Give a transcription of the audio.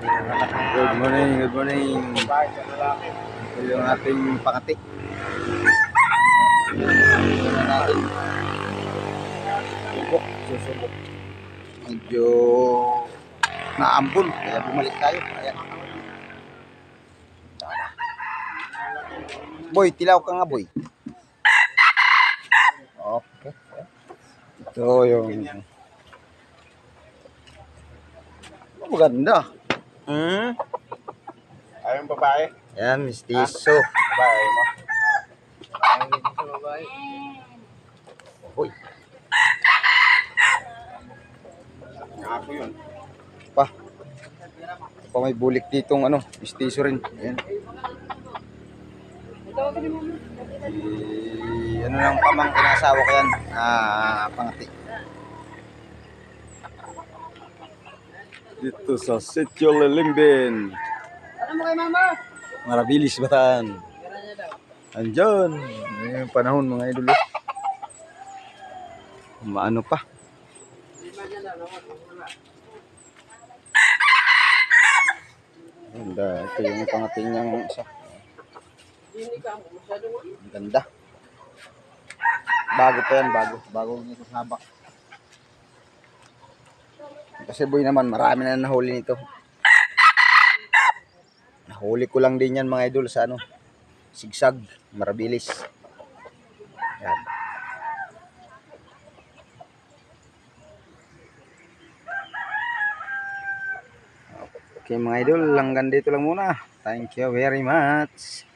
Good morning, good morning. Ito yung ating pakati. Ito na natin. Susubok. Medyo naambon, kaya bumalik tayo. Ayan. Boy, tilaw ka nga, boy. Okay. Ito yung maganda. Ayong babae? Ayan, mistiso. Babae mo? Boy. Ako yun. Pa. Pa may bulik ditong ano, mistiso rin. Ayan. Ano lang pamang kinasawa ko yan. Pangati. Dito sa Sitio Lilimbin. Ano mo kay mama? Marabilis Bataan. Andyan. Yung panahon mga idol. Maano pa. Ganda. Ito yung pangating niyang isa. Ang ganda. Bago pa yan. Bago nito sa habak. Kasi boy naman, marami na nahuli nito. Nahuli ko lang din yan mga idol sa ano, sigsag, marabilis. Yan. Okay mga idol, hanggang dito lang muna. Thank you very much.